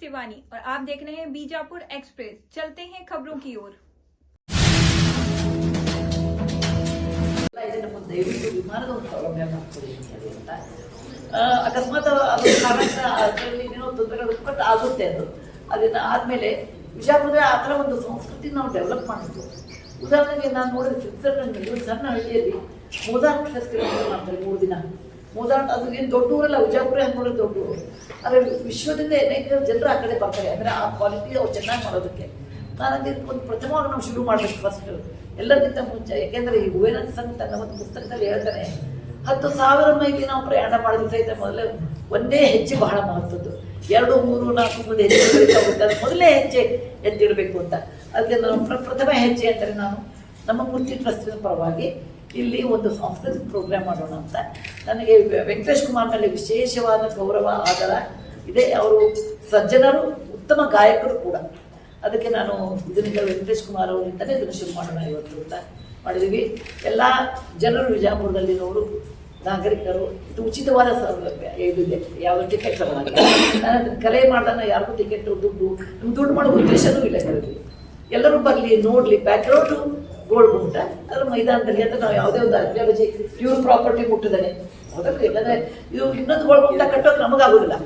शिवानी और आप देख रहे हैं बीजापुर एक्सप्रेस। चलते हैं खबरों की ओर। ದಯವಿಟ್ಟು ವಿಮಾನದ ಒಂದು ಸೌಲಭ್ಯ ಮಾಡ್ಕೊಡಿ ಅಂತ ಹೇಳಿ ಅಂತ ಅಕಸ್ಮಾತ್ ಅದು ಕಾರಣ ಅದರಲ್ಲಿ ಏನೋ ತೊಂದರೆಗಳು ಬಟ್ ಆಗುತ್ತೆ ಅದನ್ನು ಆದಮೇಲೆ ವಿಜಯಪುರದಲ್ಲಿ ಆ ಥರ ಒಂದು ಸಂಸ್ಕೃತಿ ನಾವು ಡೆವಲಪ್ ಮಾಡಬೇಕು. ಉದಾಹರಣೆಗೆ ನಾನು ನೋಡಿದ ಸ್ವಿಟ್ಜರ್ಲೆಂಡ್ನಲ್ಲಿ ಒಂದು ಸಣ್ಣ ಹಳ್ಳಿಯಲ್ಲಿ ಮೋಜಾರ್ಟ್ ಫೆಸ್ಟಿವಲ್ ಮಾಡ್ತಾರೆ 3 ದಿನ. ಮೋಜಾರ್ಟ್ ಅದು ಏನು ದೊಡ್ಡ ಊರಲ್ಲ, ವಿಜಯಪುರ ಅಂದ್ಕೊಳ್ಳೋದು ದೊಡ್ಡ ಊರು. ಆದರೆ ವಿಶ್ವದಿಂದ ಅನೇಕ ಜನರು ಆ ಕಡೆ ಬರ್ತಾರೆ. ಅಂದರೆ ಆ ಕ್ವಾಲಿಟಿ ಅವ್ರು ಚೆನ್ನಾಗಿ ಮಾಡೋದಕ್ಕೆ ನಾನು ಒಂದು ಪ್ರಥಮವಾಗಿ ನಾವು ಶುರು ಮಾಡಬೇಕು ಫಸ್ಟ್ ಎಲ್ಲರಿಗಿಂತ ಮುಂಚೆ. ಯಾಕೆಂದರೆ ಈ ಹೂವಿನ ಸಂಘ ತನ್ನ ಒಂದು ಪುಸ್ತಕದಲ್ಲಿ ಹೇಳ್ತಾನೆ 10,000 ಮೈಲಿ ನಾವು ಪ್ರಯಾಣ ಮಾಡಿದ ಸಹಿತ ಮೊದಲೇ ಒಂದೇ ಹೆಜ್ಜೆ ಬಹಳ ಮಹತ್ವದ್ದು. 2, 3, 4 ಮುಂದೆ ಹೆಜ್ಜೆ ಹೋಗುತ್ತೆ, ಅದು ಮೊದಲೇ ಹೆಜ್ಜೆ ಎತ್ತಿಡಬೇಕು ಅಂತ. ಅದಕ್ಕೆ ನಾನು ಪ್ರಥಮ ಹೆಜ್ಜೆ ಅಂದರೆ ನಾನು ನಮ್ಮ ಮೂರ್ತಿ ಟ್ರಸ್ಟಿನ ಪರವಾಗಿ ಇಲ್ಲಿ ಒಂದು ಸಾಂಸ್ಕೃತಿಕ ಪ್ರೋಗ್ರಾಮ್ ಮಾಡೋಣ ಅಂತ. ನನಗೆ ವೆಂಕಟೇಶ್ ಕುಮಾರ್ ಮೇಲೆ ವಿಶೇಷವಾದ ಗೌರವ ಆಧಾರ ಇದೆ. ಅವರು ಸಜ್ಜನರು, ಉತ್ತಮ ಗಾಯಕರು ಕೂಡ. ಅದಕ್ಕೆ ನಾನು ಇದರಿಂದ ವೆಂಕಟೇಶ್ ಕುಮಾರ್ ಅವರಿಂದಲೇ ಇದನ್ನು ಶುರು ಮಾಡೋಣ ಇವತ್ತು ಅಂತ ಮಾಡಿದ್ದೀವಿ. ಎಲ್ಲ ಜನರು ವಿಜಯಪುರದಲ್ಲಿರೋರು, ನಾಗರಿಕರು, ಇದು ಉಚಿತವಾದ ಸೌಲಭ್ಯ. ಇದಿದೆ, ಯಾವುದೋ ಟಿಕೆಟ್ ತಗೊಳ್ಳಲ್ಲ. ನಾನು ಅದನ್ನು ಕಲೆ ಮಾಡ್ದಾನ ಯಾರಿಗೂ ಟಿಕೆಟ್ ದುಡ್ಡು ಮಾಡೋ ಉದ್ದೇಶನೂ ಇಲ್ಲ ಹೇಳಿ. ಎಲ್ಲರೂ ಬರಲಿ, ನೋಡಲಿ. ಬ್ಯಾಕ್ಗ್ರೌಂಡು ಗೋಲ್ಗುಂಟ ಅದರ ಮೈದಾನದಲ್ಲಿ ಅಂತ ನಾವು ಯಾವುದೇ ಒಂದು ಆರ್ಕಿಯಾಲಜಿ ಪ್ಯೂರ್ ಪ್ರಾಪರ್ಟಿ ಮುಟ್ಟಿದ್ದಾನೆ ಅದಕ್ಕೆ ಇಲ್ಲದೆ ಇದು ಇನ್ನೊಂದು ಗೋಲ್ಗುಂಟ ಕಟ್ಟೋಕೆ ನಮಗಾಗೋದಿಲ್ಲ.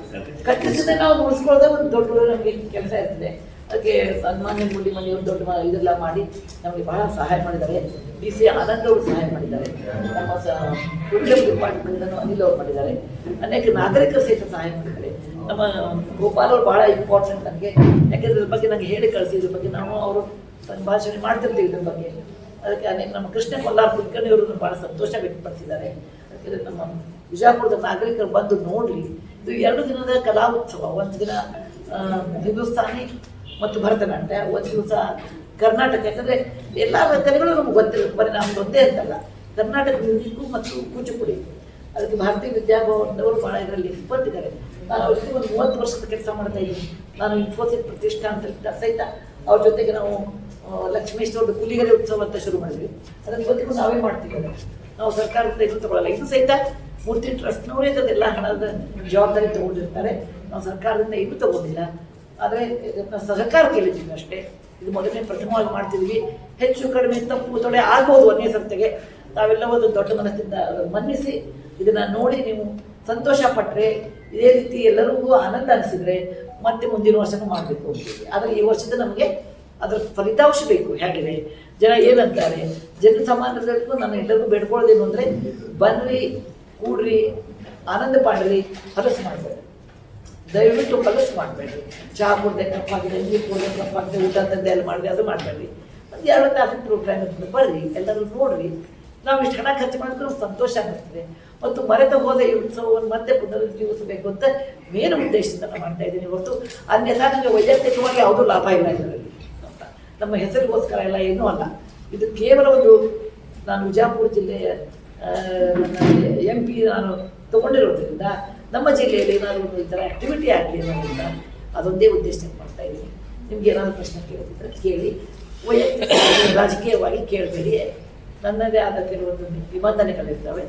ಕಟ್ಟಿಸಿದ್ರೆ ನಾವು ಮುಗಿಸ್ಕೊಳ್ಳೋದೇ ಒಂದು ದೊಡ್ಡ ನಮಗೆ ಕೆಲಸ ಇರ್ತದೆ. ಅದಕ್ಕೆ ಸನ್ಮಾನ್ಯ ಮೂಲಿ ಮನೆಯವರು ದೊಡ್ಡ ಇದೆಲ್ಲ ಮಾಡಿ ನಮಗೆ ಬಹಳ ಸಹಾಯ ಮಾಡಿದ್ದಾರೆ. DC ಆನಂದ್ ಅವರು ಸಹಾಯ ಮಾಡಿದ್ದಾರೆ. ನಮ್ಮ ಟೂರಿಸಂ ಡಿಪಾರ್ಟ್ಮೆಂಟನ್ನು ಅನಿಲ್ ಅವರು ಮಾಡಿದ್ದಾರೆ. ಅನೇಕ ನಾಗರಿಕರು ಸಹಿತ ಸಹಾಯ ಮಾಡಿದ್ದಾರೆ. ನಮ್ಮ ಗೋಪಾಲ್ ಅವರು ಬಹಳ ಇಂಪಾರ್ಟೆಂಟ್ ನನಗೆ. ಯಾಕೆಂದರೆ ಇದ್ರ ಬಗ್ಗೆ ನನಗೆ ಹೇಳಿ ಕಳಿಸಿ, ಇದ್ರ ಬಗ್ಗೆ ನಾವು ಅವರು ಸಂಭಾಷಣೆ ಮಾಡ್ತಿರ್ತೀವಿ ಇದ್ರ ಬಗ್ಗೆ. ಅದಕ್ಕೆ ಅನೇಕ ನಮ್ಮ ಕೃಷ್ಣ ಕೊಲ್ಲಾರ್ ಕುಲಕರ್ಣಿಯವರು ಭಾಳ ಸಂತೋಷ ವ್ಯಕ್ತಪಡಿಸಿದ್ದಾರೆ. ಅದಕ್ಕೆ ನಮ್ಮ ವಿಜಯಪುರದ ನಾಗರಿಕರು ಬಂದು ನೋಡಲಿ. ಇದು 2 ದಿನದ ಕಲಾ ಉತ್ಸವ. ಒಂದು ದಿನ ಹಿಂದೂಸ್ತಾನಿ ಮತ್ತು ಭರತನಾಟ್ಯ, ಒಂದು ದಿವಸ ಕರ್ನಾಟಕ. ಯಾಕಂದರೆ ಎಲ್ಲ ಕಲೆಗಳು ನಮ್ಗೆ ಗೊತ್ತಿರುತ್ತೆ, ಬರೀ ನಮ್ದು ಒಂದೇ ಅಂತಲ್ಲ. ಕರ್ನಾಟಕ ಮ್ಯೂಸಿಕ್ಕು ಮತ್ತು ಕೂಚಿಪುಡಿ. ಅದಕ್ಕೆ ಭಾರತೀಯ ವಿದ್ಯಾಭವನದವರು ಭಾಳ ಇದರಲ್ಲಿ ಎಕ್ಸ್ಪರ್ಟ್ ಇದ್ದಾರೆ. ನಾನು ಅವ್ರಿಗೆ ಒಂದು 30 ವರ್ಷದ ಕೆಲಸ ಮಾಡ್ತಾ ಇದ್ದೀನಿ. ನಾನು ಇನ್ಫೋಸಿಸ್ ಪ್ರತಿಷ್ಠಾನದಲ್ಲಿ ಸಹಿತ ಅವ್ರ ಜೊತೆಗೆ ನಾವು ಲಕ್ಷ್ಮೇಶ್ವರದ ಹುಲಿಗೆರೆ ಉತ್ಸವ ಅಂತ ಶುರು ಮಾಡಿದ್ವಿ. ಅದನ್ನು ಇವತ್ತಿಗೂ ನಾವೇ ಮಾಡ್ತೀವಿ. ನಾವು ಸರ್ಕಾರದಿಂದ ಇದು ತಗೊಳ್ಳಲ್ಲ. ಇದು ಸಹಿತ ಮೂರ್ತಿ ಟ್ರಸ್ಟ್ನವರೇ ಇದೆಲ್ಲ ಹಣದ ಜವಾಬ್ದಾರಿ ತಗೊಂಡಿರ್ತಾರೆ. ನಾವು ಸರ್ಕಾರದಿಂದ ಇದು ತಗೊಂಡಿಲ್ಲ. ಆದರೆ ಸಹಕಾರ ಕೇಳಿದ್ದೀವಿ ಅಷ್ಟೇ. ಇದು ಮೊದಲನೇ ಪ್ರಥಮವಾಗಿ ಮಾಡ್ತಿದ್ವಿ. ಹೆಚ್ಚು ಕಡಿಮೆ ತಪ್ಪು ತೊಡೆ ಆಗ್ಬೋದು ಒಂದೇ ಸರ್ತಿಗೆ. ತಾವೆಲ್ಲ ಒಂದು ದೊಡ್ಡ ಮನಸ್ಸಿಂದ ಮನ್ನಿಸಿ ಇದನ್ನು ನೋಡಿ ನೀವು ಸಂತೋಷ ಪಟ್ಟರೆ, ಇದೇ ರೀತಿ ಎಲ್ಲರಿಗೂ ಆನಂದ ಅನಿಸಿದರೆ ಮತ್ತೆ ಮುಂದಿನ ವರ್ಷನೂ ಮಾಡಬೇಕು ಅಂತೀವಿ. ಆದರೆ ಈ ವರ್ಷದ ನಮಗೆ ಅದರ ಫಲಿತಾಂಶ ಬೇಕು. ಹೇಗಿದೆ ಜನ ಏನಂತಾರೆ, ಜನ ಸಮಾಜದಲ್ಲೂ ನಾನು ಎಲ್ಲರಿಗೂ ಬೇಡ್ಕೊಳ್ಳೋದೇನು ಅಂದರೆ, ಬನ್ನಿರಿ, ಕೂಡ್ರಿ, ಆನಂದ ಪಾಡ್ರಿ, ಹೊಲಸು ಮಾಡಬೇಡಿ. ದಯವಿಟ್ಟು ಹೊಲಸು ಮಾಡಬೇಡ್ರಿ. ಚಹಾ ಕುಡ್ದೆ ಕಪ್ಪಾಗಿದೆ, ನೀರು ಕುಡ್ದೆ ಕಪ್ಪಾಗಿದೆ, ಊಟ ತಂದೆ ಅಲ್ಲಿ ಮಾಡಿದೆ, ಅದು ಮಾಡಬೇಡ್ರಿ. ಒಂದು 2 ತಾಸಿನ ಪ್ರೋಗ್ರಾಮ್ ಇರ್ತದೆ, ಬರ್ರಿ, ಎಲ್ಲರೂ ನೋಡ್ರಿ. ನಾವು ಇಷ್ಟು ಹಣ ಖರ್ಚು ಮಾಡಿದ್ರೆ ಸಂತೋಷ ಆಗುತ್ತದೆ. ಮತ್ತು ಮರೆತ ಹೋದ ಈ ಉತ್ಸವವನ್ನು ಮತ್ತೆ ಪುನರುಜ್ಜೀವಿಸಬೇಕು ಅಂತ ಮೇನ್ ಉದ್ದೇಶದಿಂದ ನಾನು ಮಾಡ್ತಾ ಇದ್ದೀನಿ. ಹೊರತು ಅನ್ಯಥಾ ನನಗೆ ವೈಯಕ್ತಿಕವಾಗಿ ಯಾವುದೂ ಲಾಭ ಇಲ್ಲ ಇದರಲ್ಲಿ ಅಂತ. ನಮ್ಮ ಹೆಸರಿಗೋಸ್ಕರ ಎಲ್ಲ ಏನೂ ಅಲ್ಲ. ಇದು ಕೇವಲ ಒಂದು ನಾನು ವಿಜಯಪುರ ಜಿಲ್ಲೆಯ ನನ್ನ MP ನಾನು ತೊಗೊಂಡಿರೋದ್ರಿಂದ ನಮ್ಮ ಜಿಲ್ಲೆಯಲ್ಲಿ ಏನಾದರೂ ಈ ಥರ ಆ್ಯಕ್ಟಿವಿಟಿ ಆಗಲಿ ಅನ್ನೋದ್ರಿಂದ ಅದೊಂದೇ ಉದ್ದೇಶದಿಂದ ಮಾಡ್ತಾ ಇದ್ದೀನಿ. ನಿಮ್ಗೆ ಏನಾದರೂ ಪ್ರಶ್ನೆ ಕೇಳಿದ್ರೆ ಕೇಳಿ, ವೈಯಕ್ತಿಕ ರಾಜಕೀಯವಾಗಿ ಕೇಳಬೇಡಿ. ನನ್ನದೇ ಆದ ಕೆಲವೊಂದು ನಿಬಂಧನೆಗಳಿರ್ತವೆ,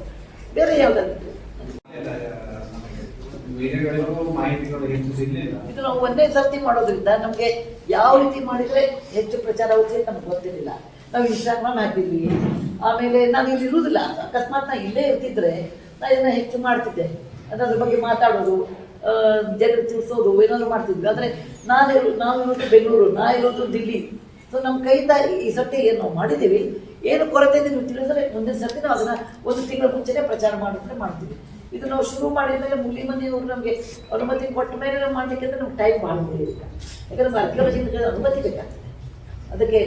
ಬೇರೆ ಯಾವುದಾದ್ರು. ಇದು ನಾವು ಒಂದೇ ಸರ್ತಿ ಮಾಡೋದ್ರಿಂದ ನಮಗೆ ಯಾವ ರೀತಿ ಮಾಡಿದರೆ ಹೆಚ್ಚು ಪ್ರಚಾರ ಆಗುತ್ತೆ ನಮ್ಗೆ ಗೊತ್ತಿರಲಿಲ್ಲ. ನಾವು ಇನ್ಸ್ಟಾಗ್ರಾಮ್ ಹಾಕಿದ್ವಿ, ಆಮೇಲೆ ನಾನು ಇಲ್ಲಿ ಇರುವುದಿಲ್ಲ. ಅಕಸ್ಮಾತ್ ನಾನು ಇಲ್ಲೇ ಇರ್ತಿದ್ರೆ ನಾನು ಇದನ್ನು ಹೆಚ್ಚು ಮಾಡ್ತಿದ್ದೆ. ಅದ್ರ ಬಗ್ಗೆ ಮಾತಾಡೋದು, ಜನರು ತಿಳಿಸೋದು, ಏನಾದ್ರು ಮಾಡ್ತಿದ್ವಿ. ಆದರೆ ನಾವು ಇರೋದು ಬೆಂಗಳೂರು, ನಾ ಇರೋದು ದಿಲ್ಲಿ. ಸೊ ನಮ್ಮ ಕೈಯಿಂದ ಈ ಸರ್ತಿ ಏನು ನಾವು ಮಾಡಿದ್ದೀವಿ, ಏನು ಕೊರತೆ ಇದೆ ನೀವು ತಿಳಿದ್ರೆ ಮುಂದಿನ ಸರ್ತಿ ನಾವು ಅದನ್ನು 1 ತಿಂಗಳ ಮುಂಚೆನೇ ಪ್ರಚಾರ ಮಾಡಿದ್ರೆ ಮಾಡ್ತೀವಿ. ಇದು ನಾವು ಶುರು ಮಾಡಿದ ಮೇಲೆ ಮುಲಿ ಮನೆಯವರು ನಮಗೆ ಅನುಮತಿ ಕೊಟ್ಟ ಮೇಲೆ ನಾವು ಮಾಡಲಿಕ್ಕೆ ಅಂದರೆ ನಮ್ಗೆ ಟೈಮ್ ಭಾಳ ಉಳಿಯುತ್ತೆ. ಯಾಕಂದರೆ ಆರ್ಕಿಯಾಲಜಿಯಿಂದ ಅನುಮತಿ ಬೇಕಾಗ್ತದೆ. ಅದಕ್ಕೆ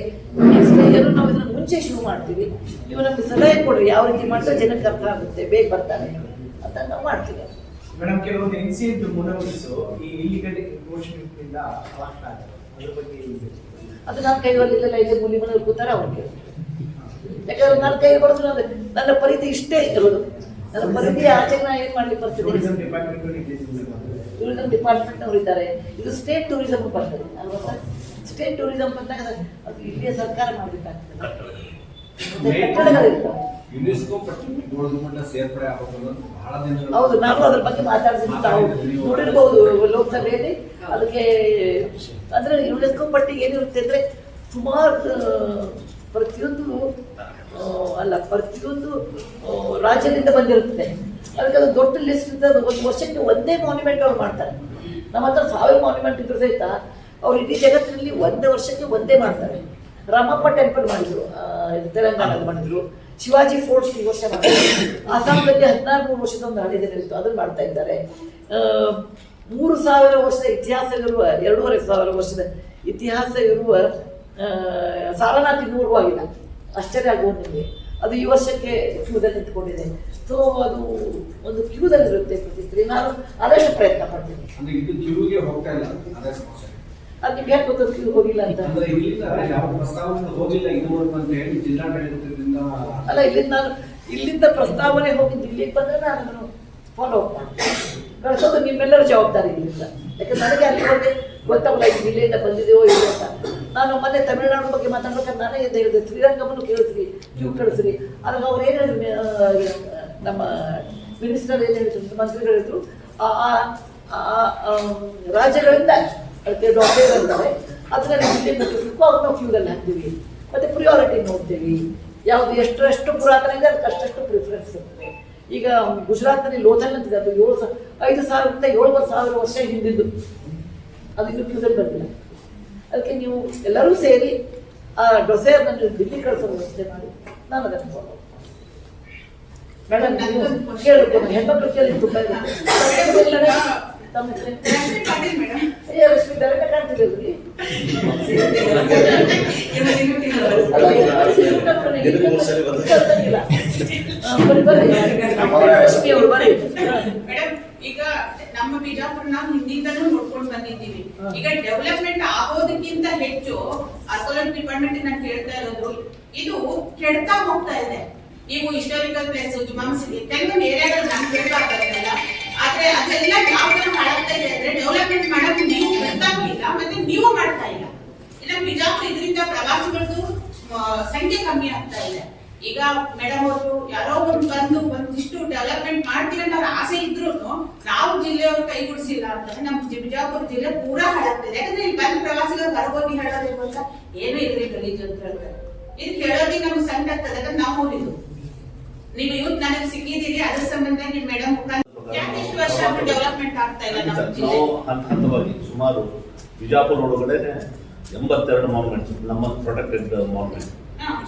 ನೆಕ್ಸ್ಟ್ ಇಯರ್ ನಾವು ಇದನ್ನು ಮುಂಚೆ ಶುರು ಮಾಡ್ತೀವಿ. ನೀವು ನಮಗೆ ಸಲಹೆ ಕೊಡ್ರಿ, ಯಾವ ರೀತಿ ಮಾಡಿದ್ರೆ ಜನಕ್ಕೆ ಅರ್ಥ ಆಗುತ್ತೆ, ಬೇಗ ಬರ್ತಾರೆ ಅಂತ ನಾವು ಮಾಡ್ತೀವಿ. ಮೇಡಮ್, ಕೆಲವೊಂದು ಎನ್ಸಿಯಂಟ್ ಮುನವರಿಸು ಈ ಇಲ್ಲಿಗಲ್ ಘೋಷಣೆಯಿಂದ ಅದ್ರ ಬಗ್ಗೆ ಅದು ನನ್ನ ಕೈಯಲ್ಲಿಲ್ಲ. ಇಲ್ಲಿ ಮುಲಿ ಮನೆಯವ್ರು ಕೂತಾರೆ, ಅವ್ರಿಗೆ ಯಾಕಂದ್ರೆ ನನ್ನ ಕೈ ಬರೋದು ನನ್ನ ಪರಿಧಿ ಇಷ್ಟೇ ಇರೋದು. ನನ್ನ ಪರಿಧಿ ಆಚೆಗೆ ನಾ ಏನು ಮಾಡ್ಲಿಕ್ಕೆ ಬರ್ತೀನಿ. ಟೂರಿಸಂ ಡಿಪಾರ್ಟ್ಮೆಂಟ್ನವ್ರು ಇದ್ದಾರೆ. ಇದು ಸ್ಟೇಟ್ ಟೂರಿಸಮ್ ಬರ್ತದೆ ಅಲ್ವಾ ಸರ್? ಸ್ಟೇಟ್ ಟೂರಿಸಮ್ ಬಂದಾಗ ಅದು ಇಲ್ಲಿಯ ಸರ್ಕಾರ ಮಾಡಬೇಕಾಗ್ತದೆ. ಕಟ್ಟಡಗಳಿರ್ತಾವೆ. ಯುನೆಸ್ಕೋ ಪಟ್ಟಿ ಗೋಲ್ಗುಂಬಟ ಸೇರ್ಪಡೆ ಆಗೋದು ಬಹಳ ದಿನಗಳು. ಹೌದು, ನಾನು ಅದ್ರ ಬಗ್ಗೆ ಮಾತಾಡ್ತೀನಿ. ತಾವು ನೋಡಿರ್ಬಹುದು ಲೋಕಸಭೆಯಲ್ಲಿ. ಅದಕ್ಕೆ ಅಂದ್ರೆ ಯುನೆಸ್ಕೋ ಪಟ್ಟಿಗೆ ಏನಿರುತ್ತೆ ಅಂದ್ರೆ ಸುಮಾರು ಪ್ರತಿಯೊಂದು ರಾಜ್ಯದಿಂದ ಬಂದಿರುತ್ತೆ. ಅದಕ್ಕೆ ಅದು ದೊಡ್ಡ ಲಿಸ್ಟ್ ಇರ್ತದೆ. ಒಂದು ವರ್ಷಕ್ಕೆ ಒಂದೇ ಮಾನ್ಯುಮೆಂಟ್ ಅವ್ರು ಮಾಡ್ತಾರೆ. ನಮ್ಮ ಹತ್ರ 1000 ಮಾನ್ಯುಮೆಂಟ್ ಇದ್ರು ಸಹಿತ ಅವ್ರು ಇಡೀ ಜಗತ್ತಿನಲ್ಲಿ ಒಂದೇ ವರ್ಷಕ್ಕೆ ಒಂದೇ ಮಾಡ್ತಾರೆ. ರಾಮಪ್ಪ ಟೆಂಪಲ್ ಮಾಡಿದ್ರು, ತೆಲಂಗಾಣದಲ್ಲಿ ಮಾಡಿದ್ರು. ಶಿವಾಜಿ ಫೋರ್ಟ್ಸ್ ಈ ವರ್ಷ ಮಾಡಿದ್ರು. ಆಸಾಮದಲ್ಲಿ 14 ವರ್ಷದ ಒಂದು ಹಳೆದಿನ ಇತ್ತು, ಅದನ್ನು ಮಾಡ್ತಾ ಇದ್ದಾರೆ. 3000 ವರ್ಷದ ಇತಿಹಾಸ ಇರುವ, 2500 ವರ್ಷದ ಇತಿಹಾಸ ಇರುವ ಸಾರನಾಥ್ ಇನ್ನೂರು ಆಗಿಲ್ಲ. ಆಶ್ಚರ್ಯ ಆಗ್ಬೋದು ನಿಮಗೆ. ಅದು ಈ ವರ್ಷಕ್ಕೆ ಕ್ಯೂದಲ್ಲಿ ನಿಂತ್ಕೊಂಡಿದೆ. ಸೊ ಅದು ಒಂದು ಕ್ಯೂದಲ್ಲಿ ಇರುತ್ತೆ ಪ್ರತಿಕ್ರಿಯೆ. ನಾನು ಆದಷ್ಟು ಪ್ರಯತ್ನ ಪಡ್ತೀನಿ. ಅಂದ್ರೆ ಇದು ಕ್ಯೂಗೆ ಹೋಗ್ತಾ ಇಲ್ಲ, ಅದೇ ಸಮಸ್ಯೆ. ಅದು ನಿಮ್ಗೆ ಯಾಕೆ ಗೊತ್ತು ಕ್ಯೂ ಹೋಗಿಲ್ಲ ಅಂತ? ಅಂದ್ರೆ ಇಲ್ಲಿಂದ ಯಾವ ಪ್ರಸ್ತಾವನೆ ಹೋಗಿಲ್ಲ ಇದುವರೆಗೂ ಅಂತ ಹೇಳಿ ಜಿಲ್ಲಾಡಳಿತದಿಂದ ಅಲ್ಲ, ಇಲ್ಲಿಂದ ಪ್ರಸ್ತಾವನೆ ಹೋಗಿದ್ದು ಇಲ್ಲಿಗೆ ಬಂದ್ರೆ ನಾನು ಅದನ್ನು ಫಾಲೋ ಅಪ್ ಮಾಡ್ತೀನಿ. ಕಳಿಸೋದು ನಿಮ್ಮೆಲ್ಲರ ಜವಾಬ್ದಾರಿ ಇಲ್ಲಿಂದ. ಯಾಕಂದ್ರೆ ನನಗೆ ಅಲ್ಲಿ ಹೋಗಿ ಗೊತ್ತಾಗಲ್ಲ ಇದು ಜಿಲ್ಲೆಯಿಂದ ಬಂದಿದೆಯೋ ಇಲ್ಲ ಅಂತ. ನಾನು ಮೊನ್ನೆ ತಮಿಳುನಾಡು ಬಗ್ಗೆ ಮಾತಾಡ್ಬೇಕಾದ್ರೆ ನಾನೇ ಎದ್ದು ಹೇಳಿದೆ, ಶ್ರೀರಂಗಮನ್ನು ಕೇಳಿಸ್ರಿ, ಕ್ಯೂ ಕಳಿಸ್ರಿ. ಆದ್ರೆ ಅವ್ರು ಏನು ಹೇಳಿದ್ರು, ನಮ್ಮ ಮಿನಿಸ್ಟರ್ ಏನು ಹೇಳಿದ್ರು, ಮಂತ್ರಿಗಳು ಹೇಳಿದ್ರು, ರಾಜ್ಯಗಳಿಂದ ಡಾಕ್ಟರ್ ಇರ್ತಾರೆ, ಅದರಲ್ಲಿ ಜಿಲ್ಲೆಯಿಂದ ಕಳಿಸ್ಬೇಕು, ಅವ್ರನ್ನ ಕ್ಯೂದಲ್ಲಿ ಹಾಕ್ತೀವಿ. ಮತ್ತೆ ಪ್ರಿಯಾರಿಟಿ ನೋಡ್ತೀವಿ, ಯಾವುದು ಎಷ್ಟು ಪುರಾತನ ಇದೆ ಅದಕ್ಕೆ ಅಷ್ಟು ಪ್ರಿಫರೆನ್ಸ್ ಇರ್ತದೆ. ಈಗ ಗುಜರಾತ್ನಲ್ಲಿ ಲೋಥಲ್ ಅಂತಿದೆ, ಅದು 5,000ರಿಂದ 7,000 ವರ್ಷ ಹಿಂದಿದ್ದು, ಅದು ಇನ್ನೂ ಕ್ಯೂದಲ್ಲಿ ಬಂದಿಲ್ಲ. ಅದಕ್ಕೆ ನೀವು ಎಲ್ಲರೂ ಸೇರಿ ಆ ಡೊಸೇರ್ನಲ್ಲಿ ದಿಲ್ಲಿ ಕಳಿಸೋ ವ್ಯವಸ್ಥೆ ಮಾಡಿ. ನಾನು ಅದನ್ನು ಫಾಲೋ ಮೇಡಮ್, ನೀವು ಕೇಳಬೇಕು, ಹೆಣ್ಮಕ್ಳು ಕೇಳಿ ತುಂಬ ಇರುತ್ತೆ. ತಮ್ಮ ರಶ್ಮಿ ಬೇರೆ ಕಾಣ್ತಿದ್ದೀವಿ. ರಶ್ಮಿ ಅವರು ಬರೀ ಈಗ ನಮ್ಮ ಬಿಜಾಪುರ ನಾವು ಹಿಂದಿಂದನೂ ನೋಡ್ಕೊಂಡು ಬಂದಿದ್ದೀವಿ. ಈಗ ಡೆವಲಪ್ಮೆಂಟ್ ಆಗೋದಕ್ಕಿಂತ ಹೆಚ್ಚು ಆರ್ಕೋಲಾಜಿಕಲ್ ಡಿಪಾರ್ಟ್ಮೆಂಟ್ ನಾನು ಕೇಳ್ತಾ ಇರೋದು, ಇದು ಕೆಡ್ತಾ ಹೋಗ್ತಾ ಇದೆ. ನೀವು ಹಿಸ್ಟಾರಿಕಲ್ ಪ್ಲೇಸ್ ಜುಮಾ ಮಸೀದಿ ಕೆಲವೊಂದು ಏರಿಯಾಗಳು ನಾನು ಕೇಳ್ಬಾರ್ದಲ್ಲ, ಆದ್ರೆ ಅದೆಲ್ಲ ಯಾವ ತರ ಮಾಡಾಗ್ತಾ ಇದೆ ಅಂದ್ರೆ ಡೆವಲಪ್ಮೆಂಟ್ ಮಾಡೋದು ನೀವು ಬಿಡ್ತಾನೂ ಇಲ್ಲ, ಮತ್ತೆ ನೀವು ಮಾಡ್ತಾ ಇಲ್ಲ. ನಮ್ಮ ಬಿಜಾಪುರ ಇದರಿಂದ ಪ್ರವಾಸಿಗಳದ್ದು ಸಂಖ್ಯೆ ಕಮ್ಮಿ ಆಗ್ತಾ ಇದೆ. ಈಗ ಮೇಡಮ್ ಅವರು ಯಾರೋ ಒಬ್ರು ಬಂದು ಒಂದಿಷ್ಟು ಡೆವಲಪ್ಮೆಂಟ್ ಮಾಡ್ತೀರ ಅನ್ನೋ ಆಸೆ ಇದ್ರು ನಾವು ಜಿಲ್ಲೆಯವರು ಕೈಗೂಡಿಸಿಲ್ಲ ಅಂತಂದ್ರೆ ನಮ್ಮ ಬಿಜಾಪುರ ಜಿಲ್ಲೆ ಪೂರಾ ಹಾಳಾಗ್ತಿದೆ. ಯಾಕಂದ್ರೆ ಇಲ್ಲಿ ಬಂದ ಪ್ರವಾಸಿಗರು ಹೊರಗೋಗಿ ಹೇಳೋದೇನು ಅಂತ ಏನು ಇದ್ರಿ ಗಲೀಜು ಅಂತ ಹೇಳ್ತಾರೆ. ಇದು ಕೇಳೋದಿಗೆ ನಮ್ಗೆ ಸಂಕಟ ಆಗ್ತದೆ. ಯಾಕಂದ್ರೆ ನಾವು ಹೋಗಿದ್ದು, ನೀವು ಇವತ್ತು ನನಗೆ ಸಿಕ್ಕಿದ್ದೀರಿ, ಅದ್ರ ಸಂಬಂಧ ನಿಮ್ ಮೇಡಮ್ ಯಾಕೆ ಇಷ್ಟು ವರ್ಷ ಡೆವಲಪ್ಮೆಂಟ್ ಆಗ್ತಾ ಇಲ್ಲ ನಮ್ಮ ಜಿಲ್ಲೆ? ಹಂತವಾಗಿ ಸುಮಾರು ಬಿಜಾಪುರ ಒಳಗಡೆ 82 ಮಾನ್ಯುಮೆಂಟ್ಸ್ ನಮ್ಮ ಪ್ರೊಟೆಕ್ಟೆಡ್ ಮಾನ್ಯುಮೆಂಟ್.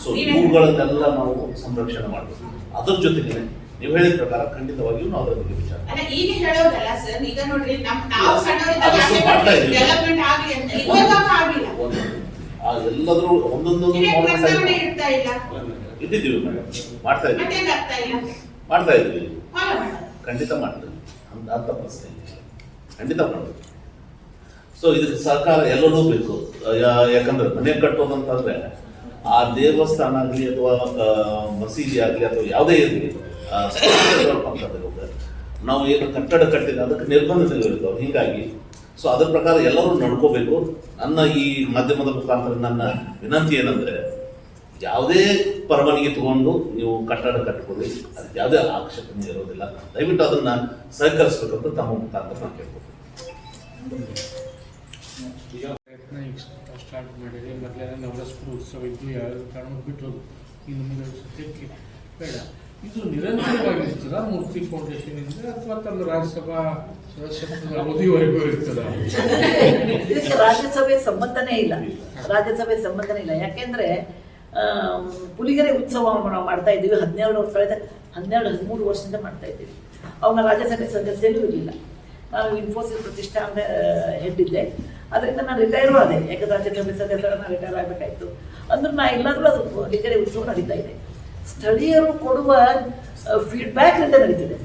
ಸೊ ಇವುಗಳನ್ನೆಲ್ಲ ನಾವು ಸಂರಕ್ಷಣೆ ಮಾಡಬೇಕು. ಅದ್ರ ಜೊತೆಗೆ ನೀವು ಹೇಳಿದ ಪ್ರಕಾರ ಖಂಡಿತವಾಗಿಯೂ ನಾವು ಅದರ ಬಗ್ಗೆ ವಿಚಾರ ಅಲ್ಲ ಈಗ ಹೇಳೋದಲ್ಲ ಸರ್. ಈಗ ನೋಡ್ರಿ ನಾವು ಸಣ್ಣವರಿದ್ದಾಗ ಡೆವಲಪ್ಮೆಂಟ್ ಆಗಲಿ ಅಂತ ಇವಾಗ ಆಗಿಲ್ಲ. ಎಲ್ಲದರೂ ಒಂದೊಂದು ಇಡ್ತಾ ಇಲ್ಲ, ಇದ್ದಿದ್ದೀವಿ ಮೇಡಮ್, ಮಾಡ್ತಾ ಇದ್ದೀವಿ, ಖಂಡಿತ ಮಾಡ್ತೀವಿ, ಅಂತ ಪ್ರಶ್ನೆ ಖಂಡಿತ ಮಾಡ್ತೀವಿ. ಸೊ ಇದಕ್ಕೆ ಸರ್ಕಾರ ಎಲ್ಲರೂ ಬೇಕು. ಯಾಕಂದ್ರೆ ಮನೆ ಕಟ್ಟೋದಂತಂದ್ರೆ ಆ ದೇವಸ್ಥಾನ ಆಗಲಿ ಅಥವಾ ಮಸೀದಿ ಆಗಲಿ ಅಥವಾ ಯಾವುದೇ ಇರಲಿ ನಾವು ಏನು ಕಟ್ಟಡ ಕಟ್ಟಿದ ಅದಕ್ಕೆ ನಿರ್ಬಂಧಗಳಿರ್ತಾವೆ. ಹೀಗಾಗಿ ಸೊ ಅದ್ರ ಪ್ರಕಾರ ಎಲ್ಲರೂ ನಡ್ಕೋಬೇಕು. ನನ್ನ ಈ ಮಾಧ್ಯಮದ ಮುಖಾಂತರ ನನ್ನ ವಿನಂತಿ ಏನಂದ್ರೆ, ಯಾವುದೇ ಪರವಾನಗಿ ತಗೊಂಡು ನೀವು ಕಟ್ಟಡ ಕಟ್ಕೊಳ್ಳಿ, ಅದಕ್ಕೆ ಯಾವುದೇ ಆಕ್ಷೇಪಣೆ ಇರೋದಿಲ್ಲ. ದಯವಿಟ್ಟು ಅದನ್ನ ಸಹಕರಿಸಬೇಕಂತ ತಮ್ಮ ಮುಖಾಂತರ ನಾನು ಕೇಳ್ಬೋದು. ಪ್ರಯತ್ನ ಈಗ ಸ್ಟಾರ್ಟ್ ಮಾಡಿದೆ. ಮೊದಲೆಲ್ಲ ನವರಸ್ಪುರ ಉತ್ಸವ ಇದ್ದು ಯಾವ್ಯಾವ ಕಾರಣ ಬಿಟ್ಟು ಇನ್ನು ಮುಂದೆ ಸದ್ಯಕ್ಕೆ ಬೇಡ. ಇದು ನಿರಂತರವಾಗಿರ್ತದ ಮೂರ್ತಿ ಫೌಂಡೇಶನ್ ಇಂದ ಅಥವಾ ತಮ್ಮ ರಾಜ್ಯಸಭಾ ಸದಸ್ಯತ್ವದ ಅವಧಿವರೆಗೂ ಇರ್ತದ? ಇದಕ್ಕೆ ರಾಜ್ಯಸಭೆ ಸಂಬಂಧನೇ ಇಲ್ಲ. ಯಾಕೆಂದ್ರೆ ಪುಲಿಗೆರೆ ಉತ್ಸವವನ್ನು ನಾವು ಮಾಡ್ತಾ ಇದ್ದೀವಿ. 13 ವರ್ಷದಿಂದ ಮಾಡ್ತಾ ಇದ್ದೀವಿ. ಅವನ ರಾಜ್ಯಸಭೆ ಸದಸ್ಯರು ಇರಲಿಲ್ಲ. ನಾನು ಇನ್ಫೋಸಿಸ್ ಪ್ರತಿಷ್ಠಾನದ ಹೆಡ್ ಇದ್ದೆ, ಅದರಿಂದ ನಾನು ರಿಟೈರು ಆದೆ. ಯಾಕಂದ್ರೆ ರಾಜ್ಯಸಭೆ ಸದಸ್ಯರ ನಾನು ರಿಟೈರ್ ಆಗಬೇಕಾಯ್ತು. ಅಂದ್ರೆ ನಾ ಎಲ್ಲಾದರೂ ಅದು ಪುಲಿಗೆರೆ ಉತ್ಸವ ನಡೀತಾ ಇದೆ. ಸ್ಥಳೀಯರು ಕೊಡುವ ಫೀಡ್ಬ್ಯಾಕ್ನಿಂದ ನಡೀತಿದೆ.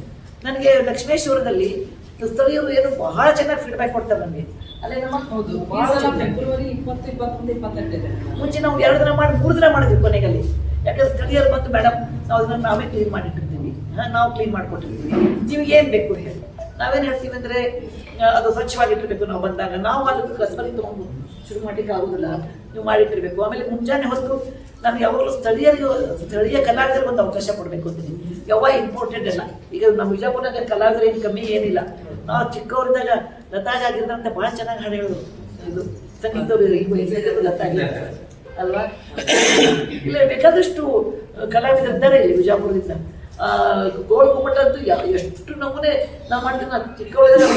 ನನಗೆ ಲಕ್ಷ್ಮೇಶ್ವರದಲ್ಲಿ ಸ್ಥಳೀಯರು ಏನು ಬಹಳ ಚೆನ್ನಾಗಿ ಫೀಡ್ಬ್ಯಾಕ್ ಕೊಡ್ತಾರೆ ನನಗೆ. ಅಲ್ಲೇ ನಮ್ಮ ಫೆಬ್ರವರಿ 20-21-28 ಮುಂಚೆ ನಾವು 2 ದಿನ ಮಾಡಿ 3 ದಿನ ಮಾಡಿದ್ವಿ ಕೊನೆಗಲ್ಲಿ. ಯಾಕಂದ್ರೆ ಸ್ಥಳೀಯರು ಬಂದು ಮೇಡಮ್ ನಾವು ಅದನ್ನು ನಾವೇ ಕ್ಲೀನ್ ಮಾಡಿಟ್ಟಿರ್ತೀವಿ, ನಾವು ಕ್ಲೀನ್ ಮಾಡಿಕೊಟ್ಟಿರ್ತೀವಿ, ನೀವು ಏನು ಬೇಕು ಹೇಳಿ. ನಾವೇನು ಹೇಳ್ತೀವಿ ಅಂದರೆ ಅದು ಸ್ವಚ್ಛವಾಗಿಟ್ಟಿರ್ಬೇಕು. ನಾವು ಬಂದಾಗ ನಾವು ಅಲ್ಲಿ ಕಸಬರಿ ತೊಗೊಂಡು ಶುರು ಮಾಡಲಿಕ್ಕೆ ಆಗೋದಿಲ್ಲ, ನೀವು ಮಾಡಿಟ್ಟಿರ್ಬೇಕು. ಆಮೇಲೆ ಮುಂಜಾನೆ ಹೊತ್ತು ನಾನು ಯಾವಾಗಲೂ ಸ್ಥಳೀಯ ಕಲಾವಿದರಿಗೆ ಒಂದು ಅವಕಾಶ ಕೊಡಬೇಕು ಅಂತೀನಿ. ಯಾವಾಗ ಇಂಪಾರ್ಟೆಂಟ್ ಅಲ್ಲ. ಈಗ ನಮ್ಮ ವಿಜಯಪುರದಾಗ ಕಲಾವಿದರು ಏನು ಕಮ್ಮಿ ಏನಿಲ್ಲ. ನಾವು ಚಿಕ್ಕವರಿದ್ದಾಗ ಲತಾಜ್ ಆಗಿದ್ದಂತೆ ಭಾಳ ಚೆನ್ನಾಗಿ ಹಾಡು ಹೇಳೋದು. ಇದು ಸಂಗೀತವ್ರು ಈಗ ವಯಸ್ಸಿಗೆ ಲತಾಜ್ ಅಲ್ವಾ? ಇಲ್ಲ ಬೇಕಾದಷ್ಟು ಕಲಾವಿದರಿದ್ದಾರೆ ಇಲ್ಲಿ ವಿಜಯಪುರದಿಂದ. ಗೋಲ್ಡ್ ಗುಮ್ಮಟ ಅಂತೂ ಎಷ್ಟು ನಮೂನೆ ನಾವು ಮಾಡ್ತೀವಿ. ನಾವು ಚಿಕ್ಕವಳಿದ್ರೆ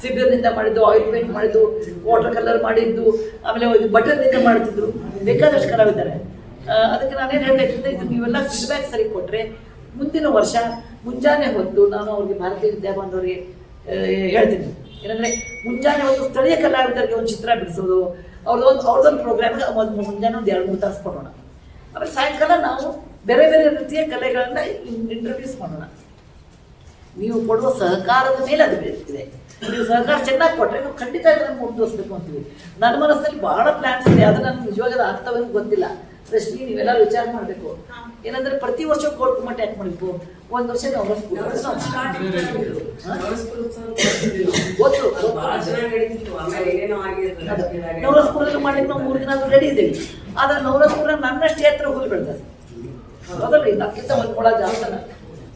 ಸಿಬಿಯರ್ನಿಂದ ಮಾಡಿದ್ದು, ಆಯಿಲ್ ಪೇಂಟ್ ಮಾಡಿದ್ದು, ವಾಟರ್ ಕಲರ್ ಮಾಡಿದ್ದು, ಆಮೇಲೆ ಬಟರ್ನಿಂದ ಮಾಡ್ತಿದ್ರು. ಬೇಕಾದಷ್ಟು ಕಲಾವಿದ್ದಾರೆ. ಅದಕ್ಕೆ ನಾನೇನು ಹೇಳ್ತಾ ಇದು ನೀವೆಲ್ಲ ಫೀಡ್ಬ್ಯಾಕ್ ಸರಿ ಕೊಟ್ಟರೆ ಮುಂದಿನ ವರ್ಷ ಮುಂಜಾನೆ ಹೊತ್ತು ನಾನು ಅವ್ರಿಗೆ ಭಾರತೀಯ ವಿದ್ಯಾಭವನದವ್ರಿಗೆ ಹೇಳ್ತೀನಿ. ಏನಂದರೆ ಮುಂಜಾನೆ ಹೊತ್ತು ಸ್ಥಳೀಯ ಕಲಾವಿದರಿಗೆ ಒಂದು ಚಿತ್ರ ಬಿಡಿಸೋದು, ಅವ್ರದ್ದೊಂದು ಪ್ರೋಗ್ರಾಮ್ಗೆ ಮುಂಜಾನೆ ಒಂದು 2-3 ತಾಸು ಕೊಡೋಣ. ಆಮೇಲೆ ಸಾಯಂಕಾಲ ನಾವು ಬೇರೆ ಬೇರೆ ರೀತಿಯ ಕಲೆಗಳನ್ನು ಇಂಟ್ರೊಡ್ಯೂಸ್ ಮಾಡೋಣ. ನೀವು ಕೊಡುವ ಸಹಕಾರದ ಮೇಲೆ ಅದು ಇದೆ. ನೀವು ಸಹಕಾರ ಚೆನ್ನಾಗಿ ಕೊಟ್ಟರೆ ನಾವು ಖಂಡಿತ ಇದನ್ನು ಮುಂದುವರಿಸಬೇಕು ಅಂತೀವಿ. ನನ್ನ ಮನಸ್ಸಲ್ಲಿ ಬಹಳ ಪ್ಲ್ಯಾನ್ಸ್ ಇದೆ. ಅದು ನನಗೆ ನಿಜವಾಗಿ ಅದು ಆಗ್ತವೆ ಗೊತ್ತಿಲ್ಲ. ರಶ್ಮಿ ನೀವೆಲ್ಲ ವಿಚಾರ ಮಾಡಬೇಕು. ಏನಂದ್ರೆ ಪ್ರತಿ ವರ್ಷ ಗೋಲ್ಡ್ ಗುಮ್ಮಟ ಯಾಕೆ ಮಾಡಬೇಕು? ಒಂದು ವರ್ಷ ಗೊತ್ತು. ನವರಸ್ಪುರದಲ್ಲಿ ಮಾಡ್ಲಿಕ್ಕೆ ನಾವು 3 ದಿನ ರೆಡಿ ಇದ್ದೀವಿ. ಆದ್ರೆ ನವರಸ್ಪುರ ನನ್ನಷ್ಟೇ ಹತ್ರ ಹುಲ್ ಬೆಳೆದದು ಹೌದಲ್ರಿ. ನಕ್ಕಿಂತ ಒಂದು ಮೊಳ ಜಾಸ್ತಿ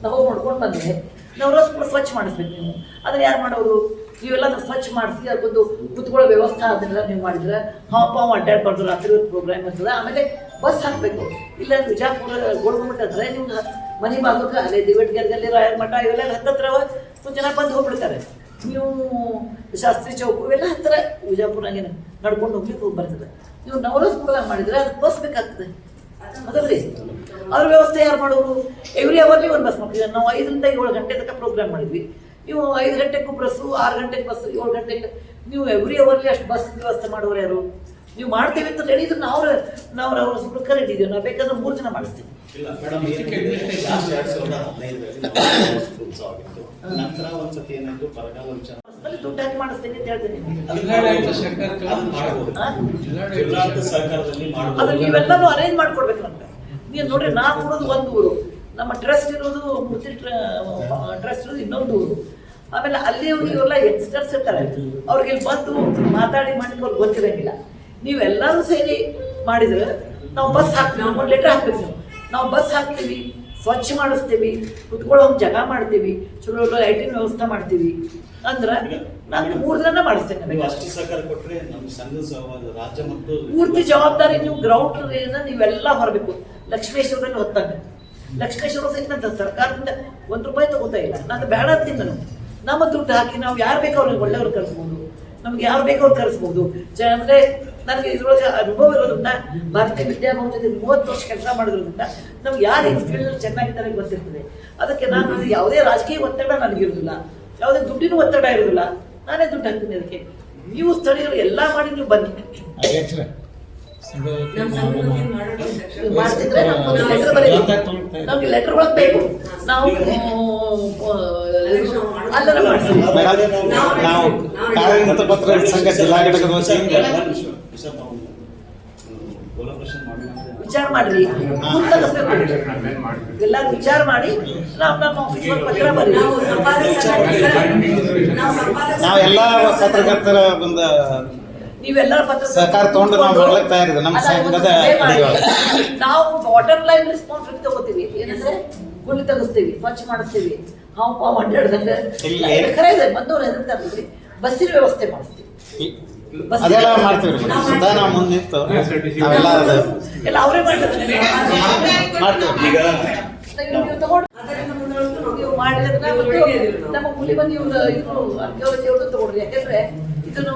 ನಾವು ನೋಡ್ಕೊಂಡು ಬಂದೆ. ನವರಸ್ಪುರ ಸ್ವಚ್ಛ ಮಾಡಿಸ್ಬೇಕು ನೀವು. ಅದನ್ನ ಯಾರು ಮಾಡೋರು? ನೀವೆಲ್ಲ ಸ್ವಚ್ಛ ಮಾಡಿಸಿ ಅದಕ್ಕೊಂದು ಕುತ್ಕೊಳ್ಳೋ ವ್ಯವಸ್ಥೆ ಅದನ್ನೆಲ್ಲ ನೀವು ಮಾಡಿದ್ರೆ ಹಾಪಾವ್ ಅಡ್ಡಾಡ್ಬಾರ್ದು. ರಾತ್ರಿ ಹೊತ್ತು ಪ್ರೋಗ್ರಾಮ್ ಇರ್ತದೆ. ಆಮೇಲೆ ಬಸ್ ಹಾಕಬೇಕು. ಇಲ್ಲ ವಿಜಯಪುರ ಗೋಲ್ಡ್ ಗುಮ್ಮಟ ಅಂದರೆ ನಿಮ್ಗೆ ಮನೆ ಬಾಜುಕ ಅಲ್ಲೇ ದಿವಟ್ಗೆರೆಯಲ್ಲಿ ರಾಯರ ಮಠ ಇವೆಲ್ಲ ಹತ್ತತ್ರ ಒಂದು ಜನ ಬಂದು ಹೋಗ್ಬಿಡ್ತಾರೆ. ನೀವು ಶಾಸ್ತ್ರಿ ಚೌಕು ಇವೆಲ್ಲ ಹತ್ತಿರ ವಿಜಯಪುರನಾಗೇನು ನಡ್ಕೊಂಡು ಹೋಗ್ಲಿಕ್ಕೆ ಹೋಗಿ ಬರ್ತದೆ. ನೀವು ನವರಸ್ಪುರದಾಗ ಮಾಡಿದರೆ ಅದಕ್ಕೆ ಬಸ್ ಬೇಕಾಗ್ತದೆ. ಅದಲ್ರಿ ಅದ್ರ ವ್ಯವಸ್ಥೆ ಯಾರು ಮಾಡೋರು? ಎವ್ರಿ ಅವರ್ಲಿ ಒಂದು ಬಸ್ ಮಾಡ್ತಿದ್ದಾರೆ. ನಾವು 5 ರಿಂದ 7 ಗಂಟೆ ತನಕ ಪ್ರೋಗ್ರಾಮ್ ಮಾಡಿದ್ವಿ. ನೀವು 5 ಗಂಟೆಗೂ ಬಸ್ಸು, 6 ಗಂಟೆಗೆ ಬಸ್ಸು, 7 ಗಂಟೆಗೆ ನೀವು ಎವ್ರಿ ಅವರ್ಲಿ ಅಷ್ಟು ಬಸ್ ವ್ಯವಸ್ಥೆ ಮಾಡೋರು ಯಾರು? ನೀವು ಮಾಡ್ತೇವೆ ಅಂತ ರೆಡಿ ಇದ್ರೆ ನಾವು ಅವ್ರ ಸುಖ ರೆಡಿ ಇದ್ದೀವಿ. ನಾವು ಬೇಕಾದ್ರೆ 3 ಜನ ಮಾಡಿಸ್ತೀವಿ. ನಂತರ ಒಂದ್ಸತಿ ಏನಾಯ್ತು ಬರಗಾಲ ವಿಚಾರ ದುಡ್ಡು ಹಾಕಿ ಮಾಡಿಸ್ತೀನಿ ಅಂತ ಹೇಳ್ತೀನಿ. ಸರ್ಕಾರದಲ್ಲಿ ಅದು ನೀವೆಲ್ಲರೂ ಅರೇಂಜ್ ಮಾಡ್ಕೊಡ್ಬೇಕು ನಮ್ಗೆ. ನೀವು ನೋಡ್ರಿ, ನಾವು ಕೊಡೋದು ಒಂದು ಊರು, ನಮ್ಮ ಟ್ರಸ್ಟ್ ಇರೋದು ಮೂರ್ತಿ ಟ್ರಸ್ಟ್ ಇರೋದು ಇನ್ನೊಂದು ಊರು. ಆಮೇಲೆ ಅಲ್ಲಿ ಇವೆಲ್ಲ ಯಂಗ್ಸ್ಟರ್ಸ್ ಇರ್ತಾರೆ. ಅವ್ರಿಗೆ ಇಲ್ಲಿ ಬಂದು ಮಾತಾಡಿ ಮಾಡ್ಲಿಕ್ಕೆ ಅವ್ರಿಗೆ ಗೊತ್ತಿರಂಗಿಲ್ಲ. ನೀವೆಲ್ಲರೂ ಸೇರಿ ಮಾಡಿದ್ರೆ ನಾವು ಬಸ್ ಹಾಕ್ತೀವಿ. ಒಂದು ಲೆಟರ್ ಹಾಕ್ಬೇಕು. ನಾವು ಬಸ್ ಹಾಕ್ತೀವಿ, ಸ್ವಚ್ಛ ಮಾಡಿಸ್ತೀವಿ, ಕುತ್ಕೊಳ್ಳೋ ಜಾಗ ಮಾಡ್ತೀವಿ, ಚಲೋ ಲೈಟಿನ ವ್ಯವಸ್ಥೆ ಮಾಡ್ತೀವಿ ಅಂದ್ರೆ ನಾನು 3 ದಿನ ಮಾಡಿಸ್ತೇನೆ. ಅಷ್ಟು ಸರ್ಕಾರ ಕೊಟ್ಟರೆ ನಮ್ಮ ಸಂಘ ರಾಜ್ಯ ಮತ್ತು ಪೂರ್ತಿ ಜವಾಬ್ದಾರಿ ನೀವು ಗ್ರೌಂಡ್ ನೀವೆಲ್ಲ ಹೊರಬೇಕು. ಲಕ್ಷ್ಮೇಶ್ವರಲ್ಲಿ ಹೊತ್ತಂಗೆ ಲಕ್ಷ್ಮೇಶ್ವರ ಸಹಿತ ಸರ್ಕಾರದಿಂದ ₹1 ತಗೋತಾ ಇಲ್ಲ. ನಾನು ಬೇಡ ಅಂತೀನಿ. ನಾನು ನಮ್ಮ ದುಡ್ಡು ಹಾಕಿ ನಾವು ಯಾರು ಬೇಕೋ ಅವ್ರಿಗೆ ಒಳ್ಳೆಯವ್ರು ಕರೆಸ್ಬೋದು. ನಮ್ಗೆ ಯಾರು ಬೇಕೋ ಅವ್ರು ಕರೆಸ್ಬೋದು. ಅಂದರೆ ನನಗೆ ಇದ್ರೊಳಗೆ ಅನುಭವ ಇರೋದ್ರಿಂದ ಭಾರತೀಯ ವಿದ್ಯಾಭವನದಲ್ಲಿ 30 ವರ್ಷ ಕೆಲಸ ಮಾಡೋದ್ರಿಂದ ನಮ್ಗೆ ಯಾರು ಫೀಲ್ಡ್ ಚೆನ್ನಾಗಿದ್ದಾರೆ ಗೊತ್ತಿರ್ತದೆ. ಅದಕ್ಕೆ ನಾನು ಯಾವುದೇ ರಾಜಕೀಯ ಒತ್ತಡ ನನಗಿರೋದಿಲ್ಲ, ಯಾವುದೇ ದುಡ್ಡಿನ ಒತ್ತಡ ಇರೋದಿಲ್ಲ. ನಾನೇ ದುಡ್ಡು ಹಾಕ್ತೀನಿ. ಅದಕ್ಕೆ ನೀವು ಸ್ಥಳೀಯರು ಎಲ್ಲ ಮಾಡಿ ನೀವು ಬನ್ನಿ. ಮಾಡ್ತಿದ್ರೆ ನಮ್ಗೆ ಲೆಟರ್ ಒಳಗೆ ಬೇಕು. ನಾವು ಅಲ್ಲರ ಮಾಡ್ತೀವಿ. ನಾವು ಕಾರ್ಯನಿರತ ಪತ್ರ ಸಂಘ ಜಿಲ್ಲಾ ಘಟಕದ ವತಿಯಿಂದ ವಿಚಾರ ಮಾಡ್ರಿ, ಎಲ್ಲ ವಿಚಾರ ಮಾಡಿ ನಮ್ಮ ಆಫೀಸ್ ಪತ್ರ ಬರೀ. ನಾವೆಲ್ಲ ಪತ್ರಕರ್ತರ ಒಂದು ನೀವೆಲ್ಲರ ಪತ್ರ ಸಹಕಾರ ತಗೊಂಡು ನಾವು ಮಾಡ್ಲಿಕ್ಕೆ ತಯಾರಿದೆ. ನಮ್ಮ ಸಂಘದ ನಾವು ಬಾಟಮ್ ಲೈನ್ ರೆಸ್ಪಾನ್ಸಿಬಿಲಿಟಿ ತಗೋತೀವಿ. ಏನಂದ್ರೆ ಗುಳ್ಳಿ ತೆಗಿಸ್ತೀವಿ, ಸ್ವಚ್ಛ ಮಾಡಿಸ್ತೀವಿ, ಹಾವು ಪಾವು ಅಡ್ಡಾಡ್ದಂಗೆ ಖರೆ ಇದೆ. ಬಂದವ್ರು ಹೆದರ್ತಾರ್ರಿ. ಬಸ್ಸಿನ ವ್ಯವಸ್ಥೆ ಮಾಡಿಸ್ತೀವಿ. ಅದೆಲ್ಲ ಮಾಡ್ತೀವಿ. ಸದಾ ನಾವು ಮುಂದೆ ನಿಂತು ನಾವೆಲ್ಲ ಎಲ್ಲ ಅವರೇ ಮಾಡ್ತಾರೆ. ಮಾಡ್ತೀವಿ. ಈಗ ನೀವು ತಗೊಂಡು ನೀವು ಮಾಡಿದ್ರೆ ನಮ್ಮ ಮುಲಿ ಬಂದು ಇವರು ಅರ್ಕಿಯಾಲಜಿ ಅವರು ತಗೊಂಡ್ರಿ. ಯಾಕಂದ್ರೆ ಇದನ್ನು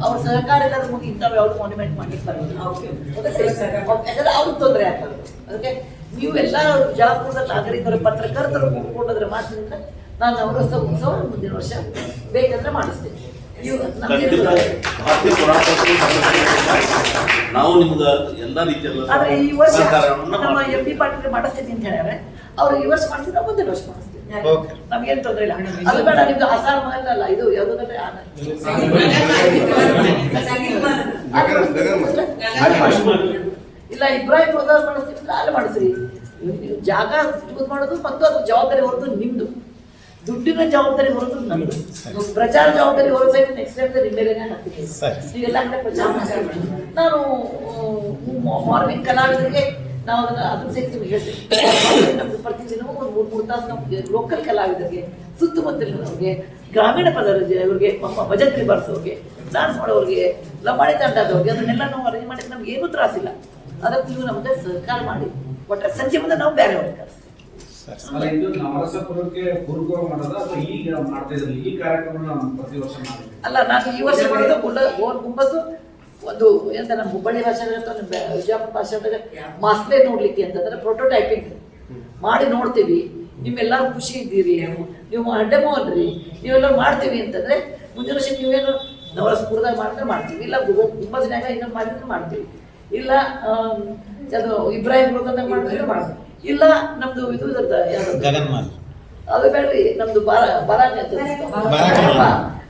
ಅವ್ರ ಸಹಕಾರ ಇಲ್ಲದ ಮುಗಿ ಇಂಥವು ಯಾವ್ದು ಮಾನ್ಯುಮೆಂಟ್ ಮಾಡ್ಲಿಕ್ಕೆ ಬರೋದು. ಅವ್ರಿಗೆ ತೊಂದರೆ ಆಗ್ತದೆ. ಅದಕ್ಕೆ ನೀವು ಎಲ್ಲ ವಿಜಯಪುರದ ನಾಗರಿಕರ ಪತ್ರಕರ್ತರು ಕೂತ್ಕೊಂಡ್ರೆ ಮಾತಿನಿಂದ ನಾನು ನವರಸ ಉತ್ಸವ ಮುಂದಿನ ವರ್ಷ ಬೇಕಂದ್ರೆ ಮಾಡಿಸ್ತೇನೆ. ನಾವು ನಿಮ್ಗೆ ಎಲ್ಲ ರೀತಿಯಲ್ಲ. ಆದ್ರೆ ಈ ವರ್ಷ ನಮ್ಮ MP ಪಾಟೀಲ್ ಮಾಡಿಸ್ತೀನಿ ಅಂತ ಹೇಳ್ಯಾರೆ. ಅವ್ರು ಈ ವರ್ಷ ಮಾಡಿಸಿದ್ರೆ ಮುಂದಿನ ವರ್ಷ ಮಾಡಿಸ್ತೀನಿ. ನಮ್ಗೇನು ತೊಂದರೆ ಇಲ್ಲ. ಅದು ಬೇಡ, ನಿಮ್ದು ಆಸಾರ ಮಹಲ್ ಅಲ್ಲ, ಇದು ಯಾವುದಂದ್ರೆ ಇಲ್ಲ ಇಬ್ರಾಹಿಂ ಪ್ರಸಾದ್ ಮಾಡಿಸ್ತೀವಿ ಅಲ್ಲಿ ಮಾಡಿಸ್ರಿ. ಜಾಗ ಯೂಸ್ ಮಾಡೋದು ಮತ್ತು ಅದ್ರ ಜವಾಬ್ದಾರಿ ಹೊರತು ನಿಮ್ದು. ದುಡ್ಡಿನ ಜವಾಬ್ದಾರಿ ಹೊರತು ನಮ್ದು. ಪ್ರಚಾರ ಜವಾಬ್ದಾರಿ ಹೊರತು ನೆಕ್ಸ್ಟ್ ಟೈಮ್ ನಿಮ್ಮ ಮೇಲೆನೇ ಹಾಕ್ತೀನಿ. ನೀವೆಲ್ಲ ಕಡೆ ಪ್ರಚಾರ ಮಾಡಿ ನಾನು ಮಾರ್ನಿಂಗ್ ಕಲಾವಿದರಿಗೆ ನಾವು ಅದನ್ನ ಸಹಿತ ಹೇಳ್ತೀವಿ. ನಮ್ದು ಪ್ರತಿದಿನವೂ ಒಂದು 3 ತಾಸು ನಮ್ಗೆ ಲೋಕಲ್ ಕಲಾವಿದರಿಗೆ, ಸುತ್ತಮುತ್ತಲಿನವ್ರಿಗೆ, ಗ್ರಾಮೀಣ ಪದರಿಗೆ, ಭಜಂತ್ರಿ ಬಾರಿಸೋರಿಗೆ, ಡಾನ್ಸ್ ಮಾಡೋರಿಗೆ, ಲಂಬಾಣಿ ತಂಡದವ್ರಿಗೆ ಅದನ್ನೆಲ್ಲ ನಾವು ಅರೇಂಜ್ ಮಾಡಿದ್ರೆ ನಮ್ಗೆ ಏನೂ ತ್ರಾಸಿಲ್ಲ. ಅದಕ್ಕೆ ನೀವು ನಮ್ಗೆ ಸಹಕಾರ ಮಾಡಿ ಒಟ್ಟ ಸಂಜೆ ಮುಂದೆ ನಾವು ಬೇರೆ ಅವ್ರಿಗೆ ಕಳಿಸ್ತೀವಿ. ಅಲ್ಲ, ಇದು ನವರಸಪುರಕ್ಕೆ ಪೂರ್ವ ಮಾಡೋದ ಅಥವಾ ಈಗ ಮಾಡ್ತಾ ಇದ್ರಲ್ಲಿ ಈ ಕಾರ್ಯಕ್ರಮ ನಾವು ಪ್ರತಿ ವರ್ಷ ಮಾಡ್ತೀವಿ? ಅಲ್ಲ, ನಾನು ಈ ವರ್ಷ ಮಾಡೋದು ಗೋಲ್ ಗುಂಬಸು ಒಂದು ಎಂತ ನಮ್ಮ ಹುಬ್ಬಳ್ಳಿ ಭಾಷೆ ವಿಜಯಪುರ ಭಾಷೆದಾಗ ಮಾಸ್ಲೆ ನೋಡ್ಲಿಕ್ಕೆ ಅಂತಂದ್ರೆ ಪ್ರೋಟೋಟೈಪಿಂಗ್ ಮಾಡಿ ನೋಡ್ತೀವಿ. ನಿಮ್ಮೆಲ್ಲರೂ ಖುಷಿ ಇದ್ದೀರಿ, ನೀವು ಡೆಮೋ ಅನ್ರಿ, ನೀವೆಲ್ಲ ಮಾಡ್ತೀವಿ ಅಂತಂದ್ರೆ ಮುಂದಿನ ವರ್ಷ ನೀವೇನು ನವರಸಪುರದಾಗ ಮಾಡಿದ್ರೆ ಮಾಡ್ತೀವಿ, ಇಲ್ಲ ಗುಂಬಸ್ನಾಗ ಇನ್ನೊಂದು ಮಾಡಿದ್ರೆ ಮಾಡ್ತೀವಿ, ಇಲ್ಲ ಅದು ಇಬ್ರಾಹಿಂ ರೋಗದಾಗ ಮಾಡಿದ್ರೆ ಮಾಡ್ತೀವಿ, ಇಲ್ಲ ನಮ್ದು ಇದು ಜಗನ್ಮಾಲ್ ಅದು ಬೇಡ್ರಿ, ನಮ್ದು ಬರಾಕ್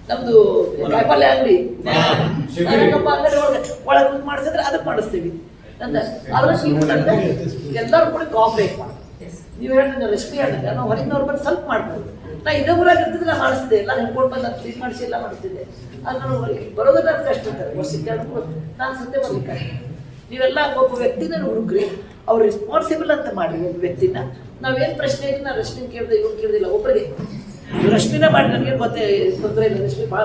ನಮ್ದು ಕಾಯಿಪಲ್ಯ ಅಂಗಡಿ ಅಂಗಡಿ ಒಳಗೆ ಕುಂತು ಮಾಡಿಸಿದ್ರೆ ಅದಕ್ಕೆ ಮಾಡಿಸ್ತೀವಿ. ಎಲ್ಲರೂ ಕೂಡ ಕೋಆಪರೇಟ್ ಮಾಡಿ. ನೀವು ಹೇಳಿದ್ರೆ ರಶ್ಮಿ ಹೇಳಿದ್ರೆ ನಾವು ಹೊರಗಿನವ್ರು ಬಂದು ಸ್ವಲ್ಪ ಮಾಡ್ಬೋದು. ನಾ ಇದೇ ಊರಾಗ ಇರ್ತಿದ್ರೆ ನಾ ಮಾಡಿಸ್ತಿದ್ದೆ, ಎಲ್ಲ ಹಿಡ್ಕೊಂಡು ಬಂದು ನಾನು ಕ್ಲೀನ್ ಮಾಡಿಸಿ ಎಲ್ಲ ಮಾಡ್ತಿದ್ದೆ. ಅದು ನಾನು ಹೊರಗೆ ಬರೋದು ನನಗೆ ಕಷ್ಟ ಇರ್ತಾರೆ. ವರ್ಷಕ್ಕೆ ನಾನು ಸದ್ಯ ಬರ್ಲಿಕ್ಕೆ ನೀವೆಲ್ಲ ಒಬ್ಬ ವ್ಯಕ್ತಿನ ಹುಡುಗ್ರಿ, ಅವ್ರು ರೆಸ್ಪಾನ್ಸಿಬಲ್ ಅಂತ ಮಾಡಿ ಒಬ್ಬ ವ್ಯಕ್ತಿನ. ನಾವೇನು ಪ್ರಶ್ನೆ ಇಲ್ಲ, ನಾ ರಶ್ಮಿ ಕೇಳಿದೆ ಇವ್ರು ಕೇಳಿದಿಲ್ಲ, ಒಬ್ಬರಿಗೆ ರಶ್ಮಿನ ಮಾಡಿ ನನಗೆ ಗೊತ್ತೇ ತೊಂದರೆ ಇಲ್ಲ. ರಶ್ಮಿ ಭಾಳ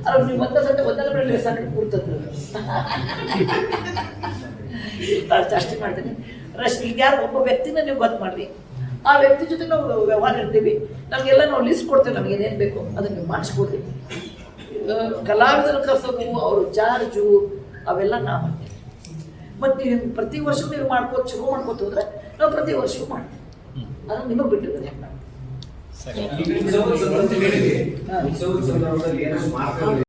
ಅಲ್ಲ, ನೀವು ಒಂದೇ ಸಣ್ಣ ಒಂದೆಲ್ಲ ಬೆಳೆ ಸಣ್ಣ ಕೂರ್ತದ್ದು ಜಾಸ್ತಿ ಮಾಡ್ತೀನಿ. ರಶ್ಮಿ ಯಾರು ಒಬ್ಬ ವ್ಯಕ್ತಿನ ನೀವು ಗೊತ್ತು ಮಾಡ್ರಿ, ಆ ವ್ಯಕ್ತಿ ಜೊತೆ ನಾವು ವ್ಯವಹಾರ ಇರ್ತೀವಿ. ನಮಗೆಲ್ಲ ನಾವು ಲಿಸ್ಟ್ ಕೊಡ್ತೇವೆ, ನಮ್ಗೆ ಏನೇನು ಬೇಕು ಅದನ್ನು ನೀವು ಮಾಡಿಸ್ಕೊಡ್ರಿ. ಕಲಾವಿದರು ಕರ್ಸೋದು, ಅವರು ಚಾರ್ಜು ಅವೆಲ್ಲ ನಾವು ಮಾಡ್ತೀವಿ. ಮತ್ತು ನೀವು ಪ್ರತಿ ವರ್ಷ ನೀವು ಶುರು ಮಾಡ್ಕೋತ ಹೋದ್ರೆ ನಾವು ಪ್ರತಿ ವರ್ಷವೂ ಮಾಡ್ತೀವಿ. ಅದನ್ನು ನಿಮಗೆ ಬಿಟ್ಟಿರೋದು ಹೆಂಗೆ. ಉತ್ಸವದ ಸಂದರ್ಭದಲ್ಲಿ ಏನು ಮಾಡ್ತಾರೆ